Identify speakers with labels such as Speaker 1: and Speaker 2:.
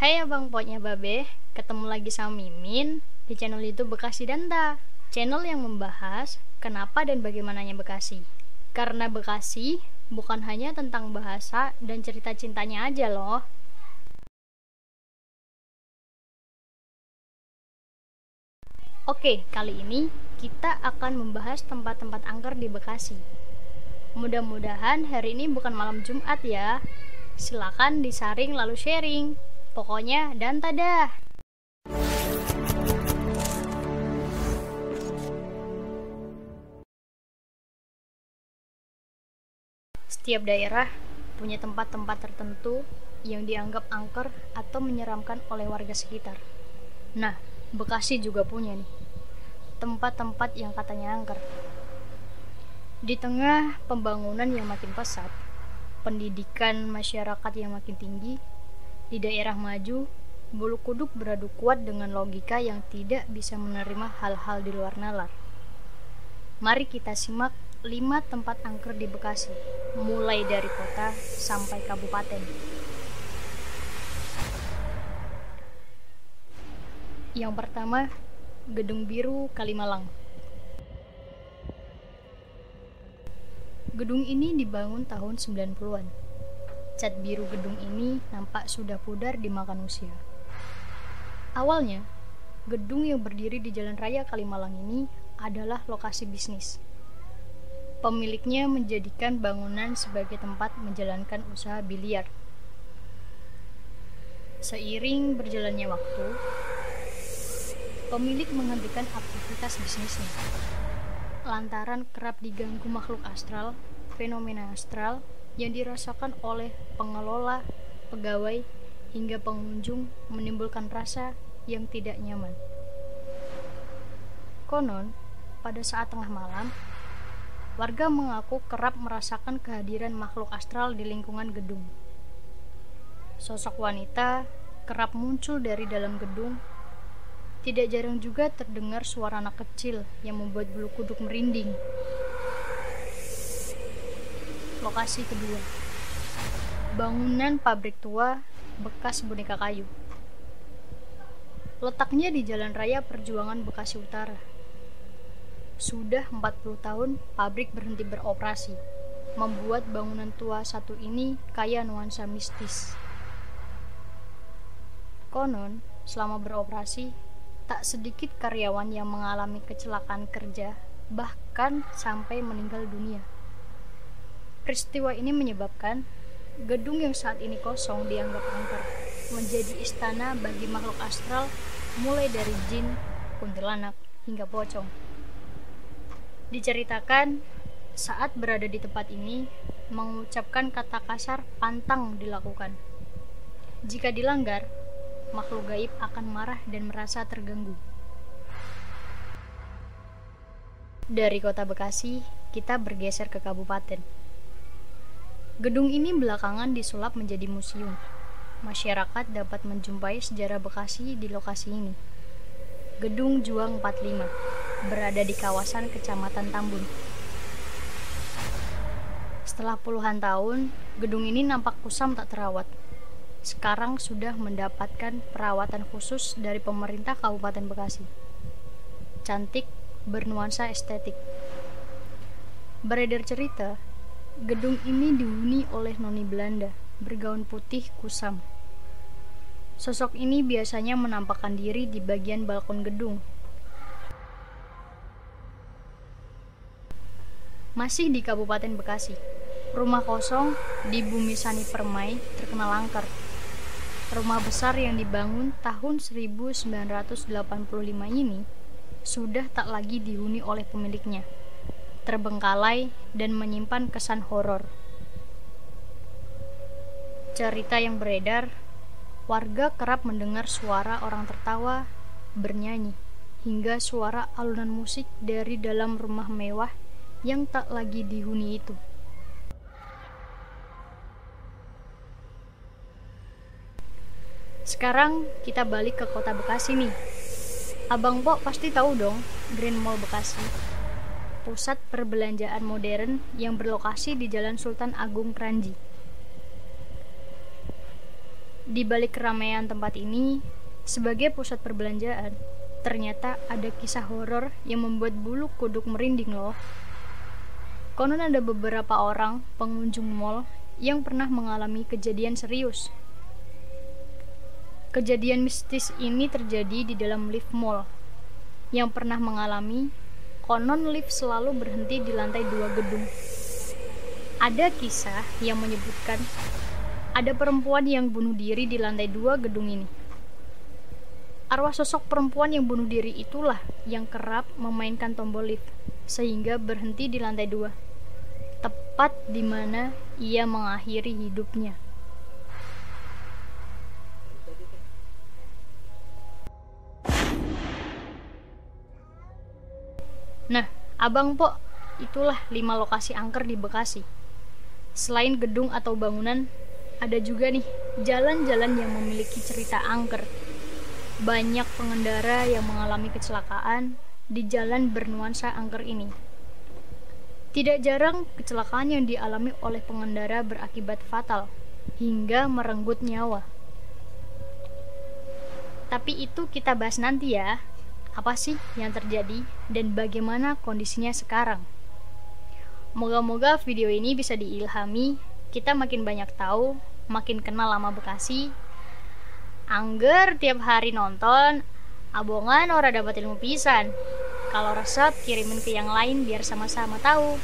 Speaker 1: Hai abang poknya babe, ketemu lagi sama Mimin di channel YouTube Bekasi Danta. Channel yang membahas kenapa dan bagaimananya Bekasi. Karena Bekasi bukan hanya tentang bahasa dan cerita cintanya aja loh. Oke, kali ini kita akan membahas tempat-tempat angker di Bekasi. Mudah-mudahan hari ini bukan malam Jumat ya. Silakan disaring lalu sharing. Pokoknya Danta dah. Setiap daerah punya tempat-tempat tertentu yang dianggap angker atau menyeramkan oleh warga sekitar. Nah, Bekasi juga punya nih tempat-tempat yang katanya angker. Di tengah pembangunan yang makin pesat, pendidikan masyarakat yang makin tinggi, di daerah maju, bulu kuduk beradu kuat dengan logika yang tidak bisa menerima hal-hal di luar nalar. Mari kita simak 5 tempat angker di Bekasi, mulai dari kota sampai kabupaten. Yang pertama, Gedung Biru Kalimalang. Gedung ini dibangun tahun 90-an. Cat biru gedung ini nampak sudah pudar dimakan usia. Awalnya, gedung yang berdiri di Jalan Raya Kalimalang ini adalah lokasi bisnis. Pemiliknya menjadikan bangunan sebagai tempat menjalankan usaha biliar. Seiring berjalannya waktu, pemilik menghentikan aktivitas bisnisnya lantaran kerap diganggu makhluk astral, fenomena astral yang dirasakan oleh pengelola, pegawai, hingga pengunjung menimbulkan rasa yang tidak nyaman. Konon, pada saat tengah malam, warga mengaku kerap merasakan kehadiran makhluk astral di lingkungan gedung. Sosok wanita kerap muncul dari dalam gedung. Tidak jarang juga terdengar suara anak kecil yang membuat bulu kuduk merinding. Lokasi kedua, bangunan pabrik tua bekas boneka kayu. Letaknya di Jalan Raya Perjuangan Bekasi Utara. Sudah 40 tahun pabrik berhenti beroperasi, membuat bangunan tua satu ini kaya nuansa mistis. Konon, selama beroperasi, tak sedikit karyawan yang mengalami kecelakaan kerja, bahkan sampai meninggal dunia. Peristiwa ini menyebabkan gedung yang saat ini kosong dianggap angker, menjadi istana bagi makhluk astral mulai dari jin, kuntilanak, hingga pocong. Diceritakan, saat berada di tempat ini, mengucapkan kata kasar pantang dilakukan. Jika dilanggar, makhluk gaib akan marah dan merasa terganggu. Dari kota Bekasi, kita bergeser ke kabupaten. Gedung ini belakangan disulap menjadi museum. Masyarakat dapat menjumpai sejarah Bekasi di lokasi ini. Gedung Juang 45 berada di kawasan Kecamatan Tambun. Setelah puluhan tahun, gedung ini nampak kusam tak terawat. Sekarang sudah mendapatkan perawatan khusus dari pemerintah Kabupaten Bekasi. Cantik, bernuansa estetik. Beredar cerita, gedung ini dihuni oleh noni Belanda bergaun putih kusam. Sosok ini biasanya menampakkan diri di bagian balkon gedung. Masih di Kabupaten Bekasi, rumah kosong di Bumi Sani Permai terkenal angker. Rumah besar yang dibangun tahun 1985 ini sudah tak lagi dihuni oleh pemiliknya, terbengkalai dan menyimpan kesan horor. Cerita yang beredar, warga kerap mendengar suara orang tertawa, bernyanyi, hingga suara alunan musik dari dalam rumah mewah yang tak lagi dihuni itu. Sekarang kita balik ke kota Bekasi nih. Abang Pok pasti tahu dong Grand Mall Bekasi. Pusat perbelanjaan modern yang berlokasi di Jalan Sultan Agung Kranji. Di balik keramaian tempat ini, sebagai pusat perbelanjaan, ternyata ada kisah horor yang membuat bulu kuduk merinding loh. Konon ada beberapa orang pengunjung mall yang pernah mengalami kejadian serius. Kejadian mistis ini terjadi di dalam lift mall. Yang pernah mengalami, konon lift selalu berhenti di lantai 2 gedung. Ada kisah yang menyebutkan ada perempuan yang bunuh diri di lantai 2 gedung ini. Arwah sosok perempuan yang bunuh diri itulah yang kerap memainkan tombol lift, sehingga berhenti di lantai 2, tepat di mana ia mengakhiri hidupnya. Nah, Abang Po, itulah 5 lokasi angker di Bekasi. Selain gedung atau bangunan, ada juga nih jalan-jalan yang memiliki cerita angker. Banyak pengendara yang mengalami kecelakaan di jalan bernuansa angker ini. Tidak jarang kecelakaan yang dialami oleh pengendara berakibat fatal hingga merenggut nyawa. Tapi itu kita bahas nanti ya. Apa sih yang terjadi dan bagaimana kondisinya sekarang? Moga-moga video ini bisa diilhami, kita makin banyak tahu, makin kenal sama Bekasi. Angger tiap hari nonton, abongan ora dapat ilmu pisan. Kalau resep kirimin ke yang lain biar sama-sama tahu.